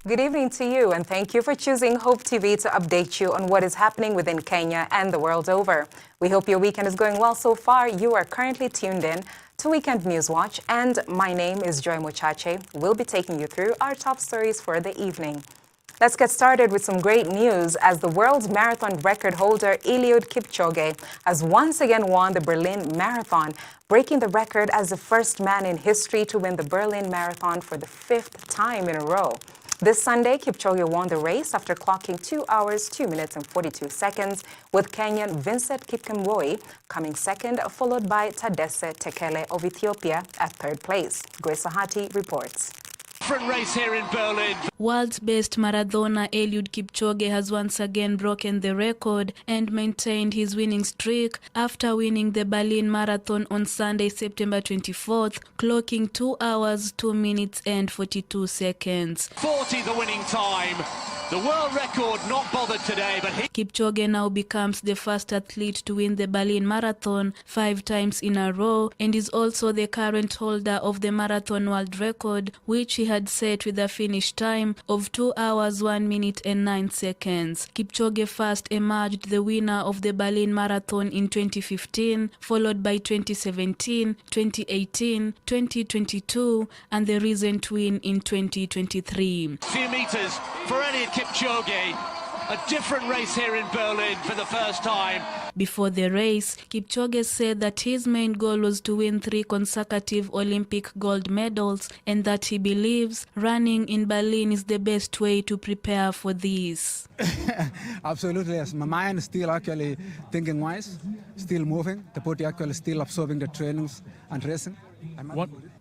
Good evening to you, and thank you for choosing Hope TV to update you on what is happening within Kenya and the world over. We hope your weekend is going well so far. You are currently tuned in to Weekend News Watch, and my name is Joy Muchache. We'll be taking you through our top stories for the evening. Let's get started with some great news as the world's marathon record holder Eliud Kipchoge has once again won the Berlin Marathon, breaking the record as the first man in history to win the Berlin Marathon for the 5th time in a row. This Sunday, Kipchoge won the race after clocking 2 hours, 2 minutes and 42 seconds, with Kenyan Vincent Kipkemboi coming second, followed by Tadesse Tekele of Ethiopia at third place. Grace Ahati reports. Different race here in Berlin. World's best marathoner Eliud Kipchoge has once again broken the record and maintained his winning streak after winning the Berlin Marathon on Sunday, September 24th, clocking 2 hours, 2 minutes and 42 seconds. 40 the winning time. The world record not bothered today, but Kipchoge now becomes the first athlete to win the Berlin Marathon 5 times in a row and is also the current holder of the marathon world record, which he had set with a finish time of 2 hours, 1 minute and 9 seconds. Kipchoge first emerged the winner of the Berlin Marathon in 2015, followed by 2017, 2018, 2022 and the recent win in 2023. Few meters for Eliud Kipchoge. A different race here in Berlin for the first time. Before the race, Kipchoge said that his main goal was to win 3 consecutive Olympic gold medals and that he believes running in Berlin is the best way to prepare for this. Absolutely, yes. My mind is still actually thinking wise, still moving. The body actually still absorbing the trainings and racing.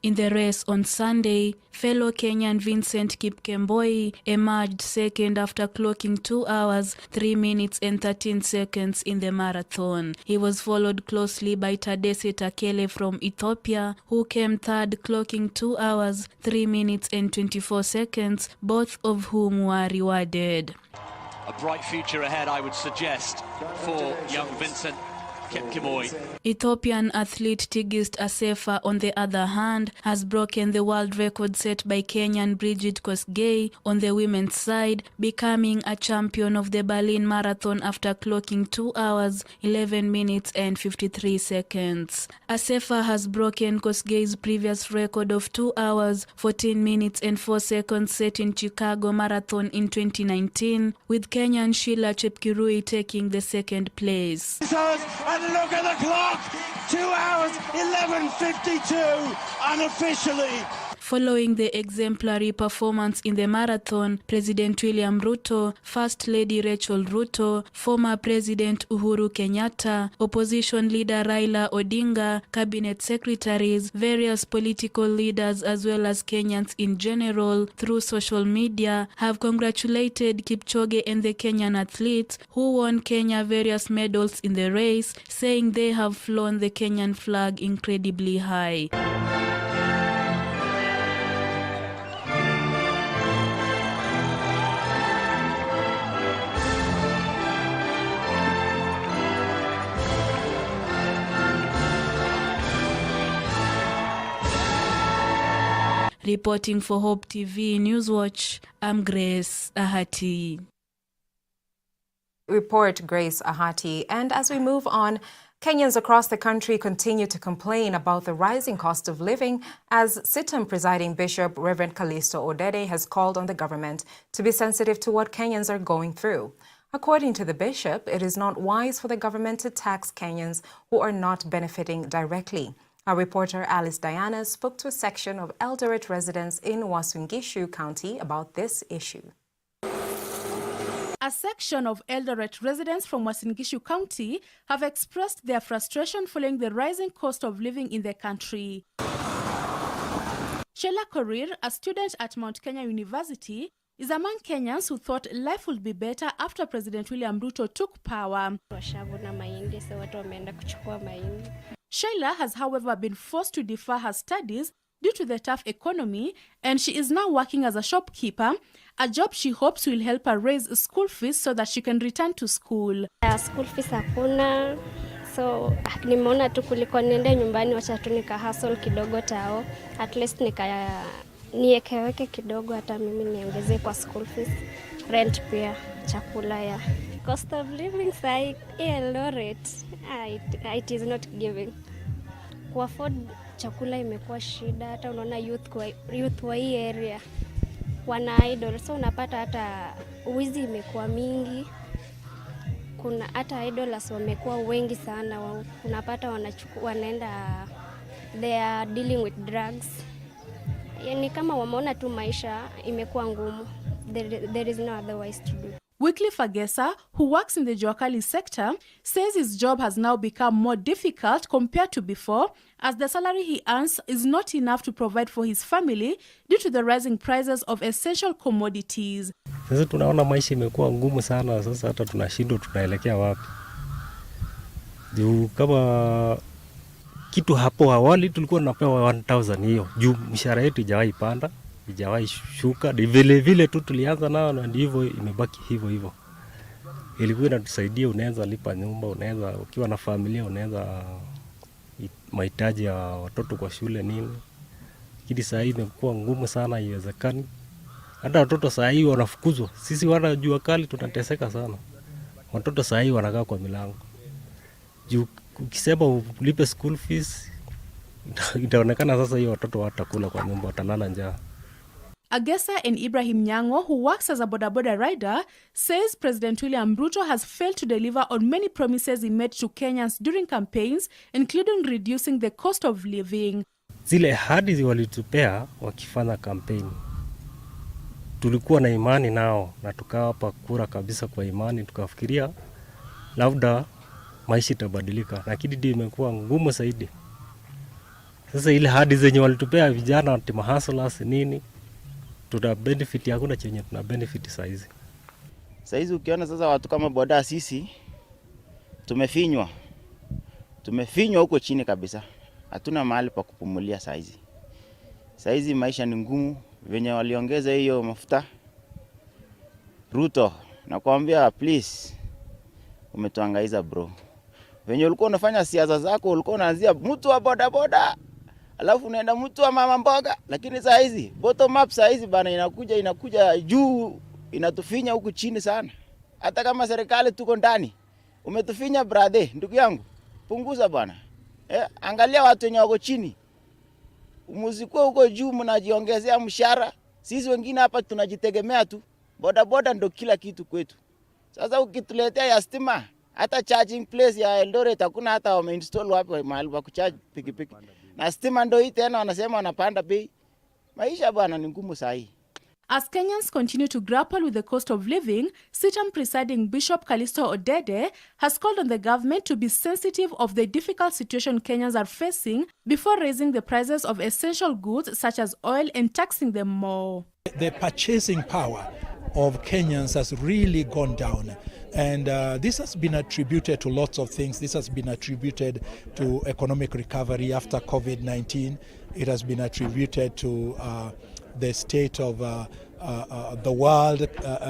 In the race on Sunday, fellow Kenyan Vincent Kipkemboi emerged second after clocking 2 hours, 3 minutes and 13 seconds in the marathon. He was followed closely by Tadesse Tekele from Ethiopia, who came third, clocking 2 hours, 3 minutes and 24 seconds, both of whom were rewarded. A bright future ahead, I would suggest, for young Vincent Kipkemboi. Ethiopian athlete Tigist Assefa, on the other hand, has broken the world record set by Kenyan Brigid Kosgei on the women's side, becoming a champion of the Berlin Marathon after clocking 2 hours, 11 minutes and 53 seconds. Assefa has broken Kosgei's previous record of 2 hours, 14 minutes and 4 seconds set in Chicago Marathon in 2019, with Kenyan Sheila Chepkirui taking the second place. And look at the clock! 2 hours, 11:52, unofficially. Following the exemplary performance in the marathon, President William Ruto, First Lady Rachel Ruto, former President Uhuru Kenyatta, opposition leader Raila Odinga, cabinet secretaries, various political leaders as well as Kenyans in general through social media have congratulated Kipchoge and the Kenyan athletes who won Kenya various medals in the race, saying they have flown the Kenyan flag incredibly high. Reporting for Hope TV Newswatch, I'm Grace Ahati. Report Grace Ahati. And as we move on, Kenyans across the country continue to complain about the rising cost of living as CITAM presiding Bishop Reverend Callisto Odede has called on the government to be sensitive to what Kenyans are going through. According to the bishop, it is not wise for the government to tax Kenyans who are not benefiting directly. Our reporter Alice Diana spoke to a section of Eldoret residents in Uasin Gishu County about this issue. A section of Eldoret residents from Uasin Gishu County have expressed their frustration following the rising cost of living in the country. Sheila Korir, a student at Mount Kenya University, is among Kenyans who thought life would be better after President William Ruto took power. Sheila has, however, been forced to defer her studies due to the tough economy, and she is now working as a shopkeeper, a job she hopes will help her raise school fees so that she can return to school. School fees hakuna, so nimeona tu kuliko niende nyumbani wacha tu nika hustle kidogo tao, at least niekeweke kidogo hata mimi niongezee kwa school fees, rent pia, chakula ya. Cost of living sai Eldoret, it is not giving. Ku afford chakula imekuwa shida, hata unaona youth wa hii area wana idol, so unapata hata wizi imekuwa mingi. Kuna hata idols wamekuwa wengi sana, unapata wanaenda they are dealing with drugs. Yani kama wameona tu maisha imekuwa ngumu, there is no otherwise to do. Wycliffe Agesa, who works in the Juakali sector, says his job has now become more difficult compared to before, as the salary he earns is not enough to provide for his family due to the rising prices of essential commodities. Sasa tunaona maisha imekuwa ngumu sana, sasa hata tunashindwa tunaelekea wapi. Juu kama kitu hapo awali tulikuwa tunapewa 1000 hiyo, juu mshahara yetu haijawahi panda, haijawahi shuka, vile vile tu tulianza nao na ndivyo imebaki hivyo hivyo. Ilikuwa inatusaidia, unaweza lipa nyumba, unaweza ukiwa na familia unaweza mahitaji ya watoto kwa shule nini. Lakini sasa hivi imekuwa ngumu sana, haiwezekani. Hata watoto sasa hivi wanafukuzwa. Sisi wana jua kali tunateseka sana. Watoto sasa hivi wanakaa kwa milango. Juu ukisema ulipe school fees, itaonekana sasa hiyo watoto watakula kwa nyumba, watalala njaa. Agesa and Ibrahim Nyango, who works as a boda rider, says President William Ruto has failed to deliver on many promises he made to Kenyans during campaigns, including reducing the cost of living. Zile ahadi walitupea wakifanya campaign, tulikuwa na imani nao na tukawapa kura kabisa kwa imani, tukafikiria labda maisha itabadilika, lakini ndio imekuwa ngumu zaidi. Sasa ile ahadi zenye walitupea vijana wa hustlers nini, tuna benefit, hakuna chenye tuna benefit saizi. Saizi ukiona sasa watu kama boda sisi tumefinywa huko chini kabisa, hatuna mahali pa kupumulia saizi. Saizi maisha ni ngumu, venye waliongeza hiyo mafuta Ruto, nakwambia please, umetuangaiza bro. Venye ulikuwa unafanya siasa zako, ulikuwa unaanzia mtu wa boda, alafu unaenda mtu wa mama mboga, lakini saa hizi bottom up saa hizi bana inakuja juu, inatufinya huku chini sana. Hata kama serikali tuko ndani, umetufinya brother, ndugu yangu, punguza bana. Angalia watu wenye wako chini. Muzikuwa huko juu mnajiongezea mshahara. Sisi wengine hapa tunajitegemea tu. Boda ndo kila kitu kwetu. Sasa ukituletea ya stima, hata charging place ya Eldoret hakuna, hata wameinstall wapi mahali pa kucharge pikipiki. Na stima ndo hii tena wanasema wanapanda bei. Maisha bwana ni ngumu sahi. As Kenyans continue to grapple with the cost of living, CITAM presiding Bishop Callisto Odede has called on the government to be sensitive of the difficult situation Kenyans are facing before raising the prices of essential goods such as oil and taxing them more. The purchasing power of Kenyans has really gone down. And this has been attributed to lots of things. This has been attributed to economic recovery after COVID-19. It has been attributed to the state of the world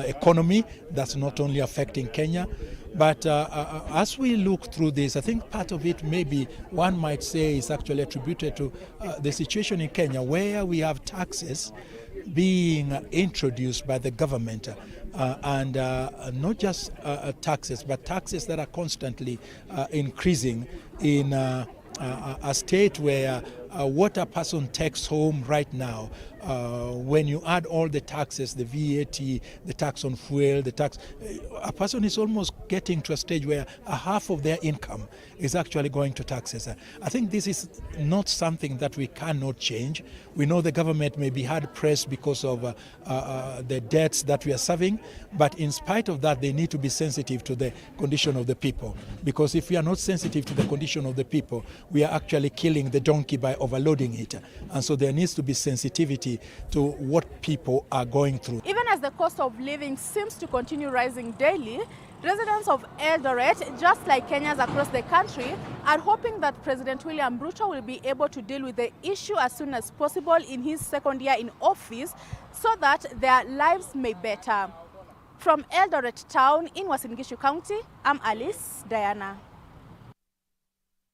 economy. That's not only affecting Kenya. But as we look through this, I think part of it maybe one might say is actually attributed to the situation in Kenya, where we have taxes being introduced by the government, and not just taxes, but taxes that are constantly increasing in a state where what a person takes home right now, when you add all the taxes, the VAT, the tax on fuel, the tax, a person is almost getting to a stage where a half of their income is actually going to taxes. I think this is not something that we cannot change. We know the government may be hard pressed because of the debts that we are serving, but in spite of that, they need to be sensitive to the condition of the people. Because if we are not sensitive to the condition of the people, we are actually killing the donkey by overloading it. And so there needs to be sensitivity to what people are going through. Even as the cost of living seems to continue rising daily, residents of Eldoret, just like Kenyans across the country, are hoping that President William Ruto will be able to deal with the issue as soon as possible in his second year in office so that their lives may better. From Eldoret town in Uasin Gishu County, I'm Alice Diana.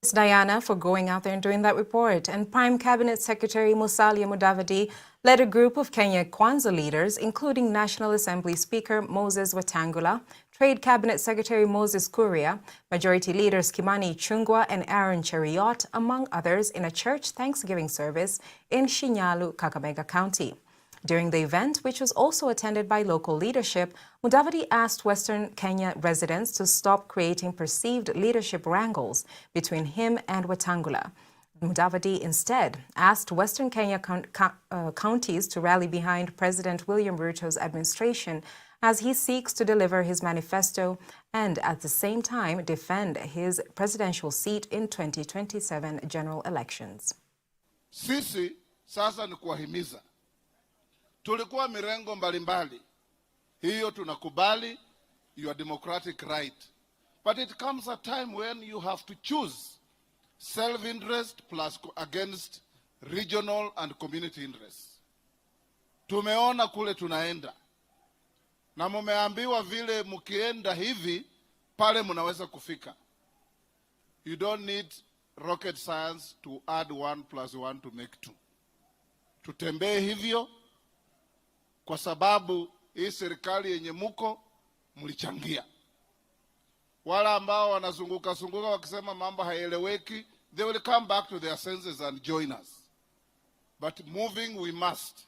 Thanks, Diana, for going out there and doing that report. And Prime Cabinet Secretary Musalia Mudavadi led a group of Kenya Kwanza leaders, including National Assembly Speaker Moses Wetangula, Trade Cabinet Secretary Moses Kuria, Majority Leaders Kimani Ichung'wah and Aaron Cheruiyot, among others, in a church Thanksgiving service in Shinyalu, Kakamega County. During the event, which was also attended by local leadership, Mudavadi asked Western Kenya residents to stop creating perceived leadership wrangles between him and Wetangula. Mudavadi instead asked Western Kenya counties to rally behind President William Ruto's administration as he seeks to deliver his manifesto and at the same time defend his presidential seat in 2027 general elections. Sisi sasa ni kuwahimiza. Tulikuwa mirengo mbalimbali. Hiyo tunakubali, your democratic right. But it comes a time when you have to choose self-interest plus against regional and community interests. Tumeona kule tunaenda. Na mumeambiwa vile mukienda hivi, pale munaweza kufika. You don't need rocket science to add 1 + 1 to make 2. Tutembee hivyo, kwa sababu hii serikali yenye muko mlichangia. Wala ambao wanazunguka wakisema mambo haeleweki, they will come back to their senses and join us. But moving we must,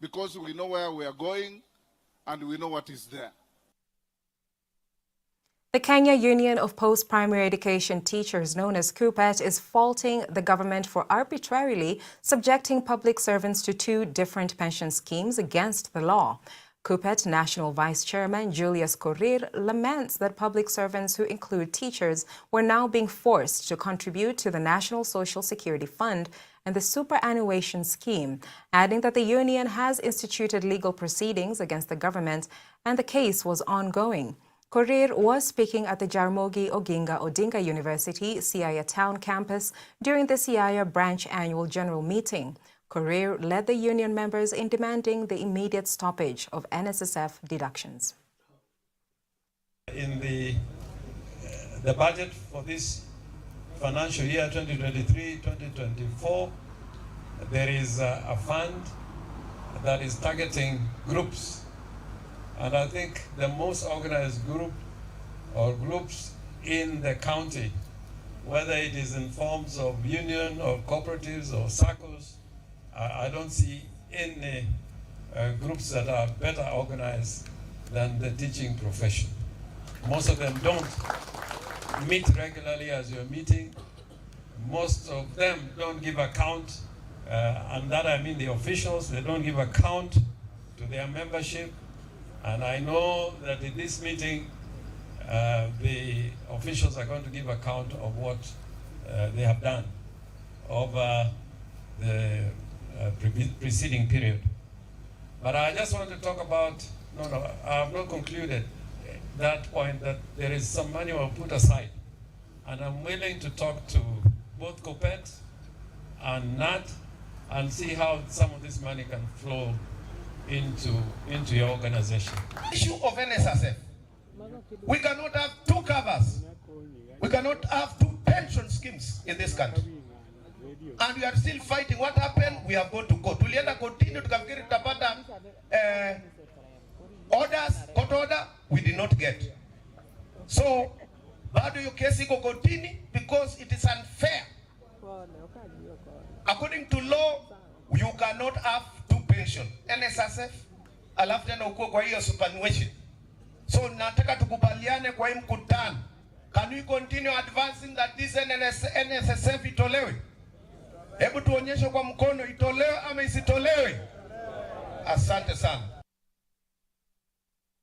because we know where we are going and we know what is there. The Kenya Union of Post-Primary Education Teachers, known as KUPPET, is faulting the government for arbitrarily subjecting public servants to 2 different pension schemes against the law. KUPPET National Vice Chairman Julius Korir laments that public servants who include teachers were now being forced to contribute to the National Social Security Fund and the superannuation scheme, adding that the union has instituted legal proceedings against the government and the case was ongoing. Korir was speaking at the Jaramogi Oginga Odinga University, Siaya Town campus during the Siaya Branch Annual General Meeting. Korir led the union members in demanding the immediate stoppage of NSSF deductions. In the budget for this financial year 2023-2024, there is a fund that is targeting groups. And I think the most organized group or groups in the county, whether it is in forms of union or cooperatives or SACCOs, I don't see any groups that are better organized than the teaching profession. Most of them don't meet regularly as you're meeting. Most of them don't give account, and that I mean the officials, they don't give account to their membership. And I know that in this meeting, the officials are going to give account of what they have done over the preceding period. But I just want to talk about, I have not concluded that point, that there is some money will put aside. And I'm willing to talk to both KUPPET and NAT and see how some of this money can flow into your organization. Issue of NSSF. We cannot have two covers. We cannot have two pension schemes in this country. And we are still fighting. What happened? We have gone to court. Tulienda continue tukafikiri tutapata orders, court order, we did not get. So bado hiyo kesi iko kotini because it is unfair. According to law, you cannot have two pension. NSSF alafu tena uko kwa hiyo superannuation. So nataka tukubaliane kwa hii mkutano. Can we continue advancing that this NSSF itolewe? Hebu tuonyeshe kwa mkono itolewe ama isitolewe. Asante sana.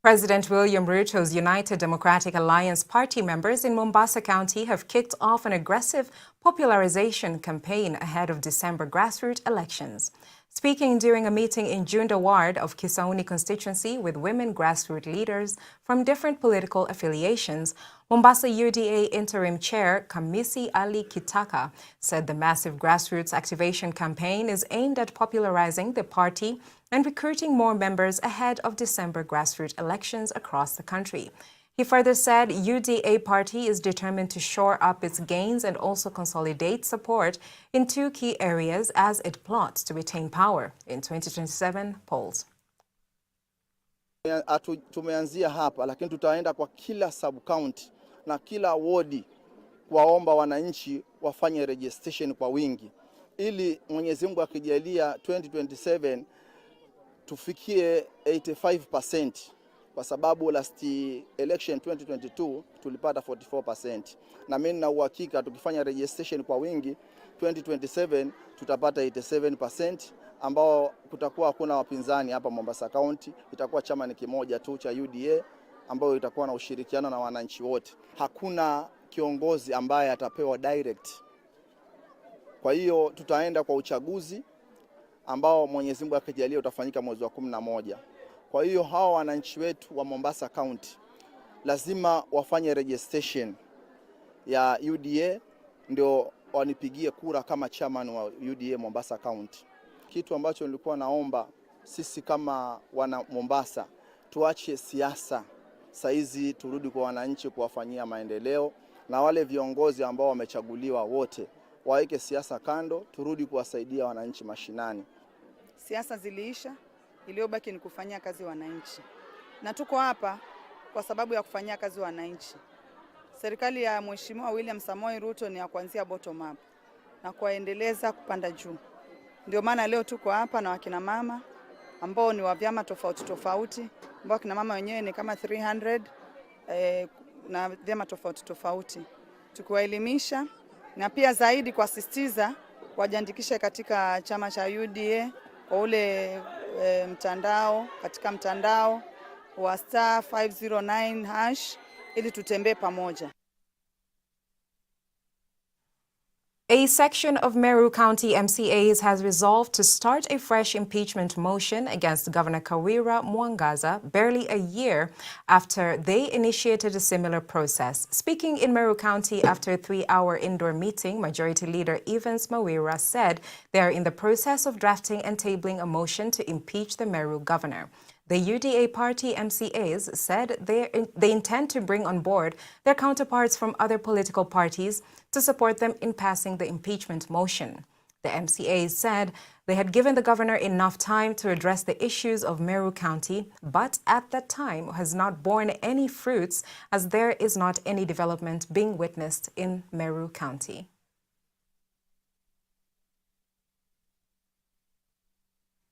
President William Ruto's United Democratic Alliance party members in Mombasa County have kicked off an aggressive popularization campaign ahead of December grassroots elections. Speaking during a meeting in Junda Ward of Kisauni constituency with women grassroots leaders from different political affiliations, Mombasa UDA Interim Chair Kamisi Ali Kitaka said the massive grassroots activation campaign is aimed at popularizing the party and recruiting more members ahead of December grassroots elections across the country. He further said UDA party is determined to shore up its gains and also consolidate support in two key areas as it plots to retain power in 2027 polls. Tumeanzia hapa lakini tutaenda kwa kila sub county na kila wodi kuwaomba wananchi wafanye registration kwa wingi ili Mwenyezi Mungu akijalia 2027 tufikie 85%. Kwa sababu last election 2022 tulipata 44%. Na mimi na uhakika tukifanya registration kwa wingi 2027 tutapata 87% ambao kutakuwa hakuna wapinzani hapa Mombasa County. Itakuwa chama ni kimoja tu cha UDA ambao itakuwa na ushirikiano na wananchi wote. Hakuna kiongozi ambaye atapewa direct. Kwa hiyo tutaenda kwa uchaguzi ambao Mwenyezi Mungu akijalia utafanyika mwezi wa 11. Kwa hiyo hawa wananchi wetu wa Mombasa County lazima wafanye registration ya UDA ndio wanipigie kura kama chairman wa UDA Mombasa County. Kitu ambacho nilikuwa naomba sisi kama wana Mombasa tuache siasa. Saizi turudi kwa wananchi kuwafanyia maendeleo na wale viongozi ambao wamechaguliwa wote waeke siasa kando, turudi kuwasaidia wananchi mashinani. Siasa ziliisha. Iliyobaki ni kufanyia kazi wananchi. Na tuko hapa kwa sababu ya kufanyia kazi wananchi. Serikali ya Mheshimiwa William Samoei Ruto ni ya kuanzia bottom up na kuendeleza kupanda juu. Ndio maana leo tuko hapa na wakina mama ambao ni wa vyama tofauti tofauti, ambao wakina mama wenyewe ni kama 300 na vyama tofauti tofauti. Tukiwaelimisha na pia zaidi kuasisitiza wajiandikishe katika chama cha UDA kwa ule mtandao, katika mtandao wa *509# ili tutembee pamoja. A section of Meru County MCAs has resolved to start a fresh impeachment motion against Governor Kawira Mwangaza barely a year after they initiated a similar process. Speaking in Meru County after a 3-hour indoor meeting, Majority Leader Evans Mawira said they are in the process of drafting and tabling a motion to impeach the Meru governor. The UDA party MCAs said they intend to bring on board their counterparts from other political parties to support them in passing the impeachment motion. The MCAs said they had given the governor enough time to address the issues of Meru County, but at that time has not borne any fruits as there is not any development being witnessed in Meru County.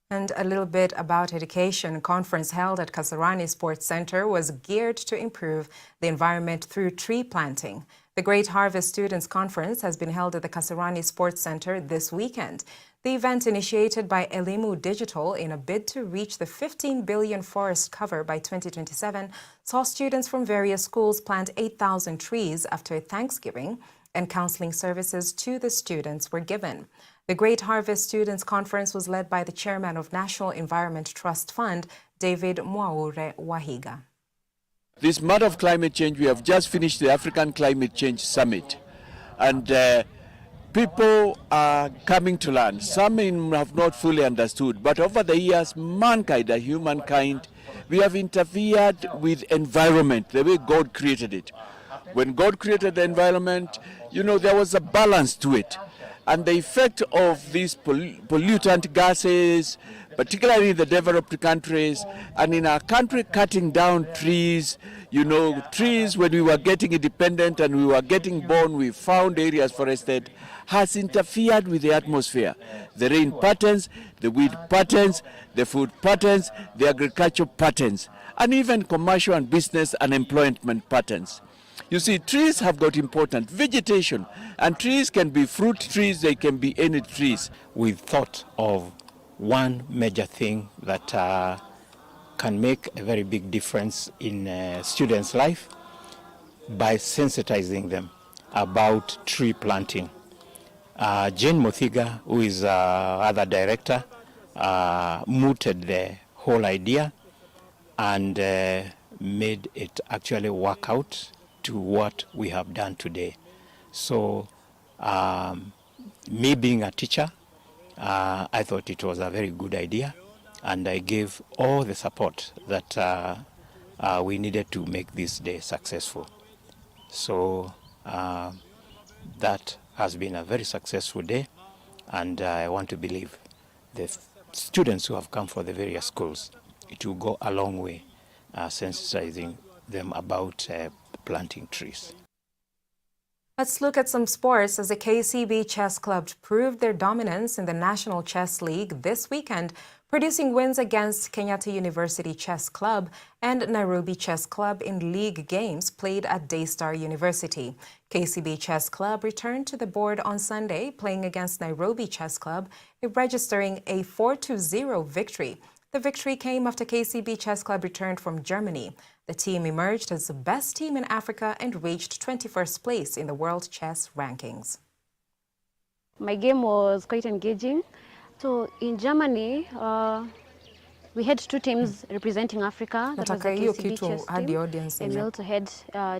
And a little bit about education. A conference held at Kasarani Sports Center was geared to improve the environment through tree planting. The Great Harvest Students' Conference has been held at the Kasarani Sports Center this weekend. The event, initiated by Elimu Digital in a bid to reach the 15 billion forest cover by 2027, saw students from various schools plant 8,000 trees after Thanksgiving, and counseling services to the students were given. The Great Harvest Students' Conference was led by the chairman of National Environment Trust Fund, David Mwaure Wahiga. This matter of climate change, we have just finished the African Climate Change Summit. And people are coming to learn. Some have not fully understood, but over the years, mankind, humankind, we have interfered with environment, the way God created it. When God created the environment, you know, there was a balance to it. And the effect of these pollutant gases, particularly in the developed countries, and in our country cutting down trees, you know, trees when we were getting independent and we were getting born, we found areas forested, has interfered with the atmosphere. The rain patterns, the wind patterns, the food patterns, the agricultural patterns, and even commercial and business and employment patterns. You see, trees have got important vegetation, and trees can be fruit trees, they can be any trees. We thought of one major thing that can make a very big difference in students' life by sensitizing them about tree planting. Jane Mothiga, who is other director, mooted the whole idea and made it actually work out to what we have done today. So me being a teacher, I thought it was a very good idea, and I gave all the support that we needed to make this day successful. So that has been a very successful day, and I want to believe the students who have come from the various schools, it will go a long way sensitizing them about planting trees. Let's look at some sports as the KCB Chess Club proved their dominance in the National Chess League this weekend, producing wins against Kenyatta University Chess Club and Nairobi Chess Club in league games played at Daystar University. KCB Chess Club returned to the board on Sunday, playing against Nairobi Chess Club, registering a 4-0 victory. The victory came after KCB Chess Club returned from Germany. The team emerged as the best team in Africa and reached 21st place in the World Chess Rankings. My game was quite engaging. So in Germany, we had two teams representing Africa. That was the KCB Chess team. And we also had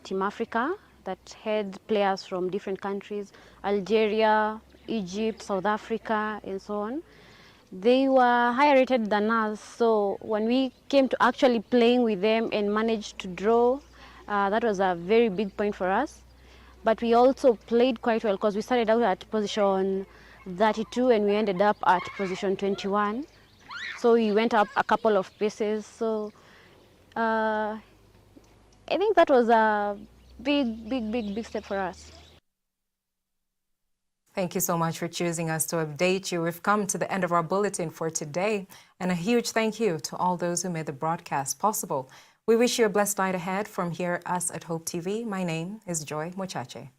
Team Africa that had players from different countries, Algeria, Egypt, South Africa, and so on. They were higher rated than us, so when we came to actually playing with them and managed to draw, that was a very big point for us. But we also played quite well because we started out at position 32 and we ended up at position 21. So we went up a couple of paces. So I think that was a big step for us. Thank you so much for choosing us to update you. We've come to the end of our bulletin for today, and a huge thank you to all those who made the broadcast possible. We wish you a blessed night ahead from here, us at Hope TV. My name is Joy Mochache.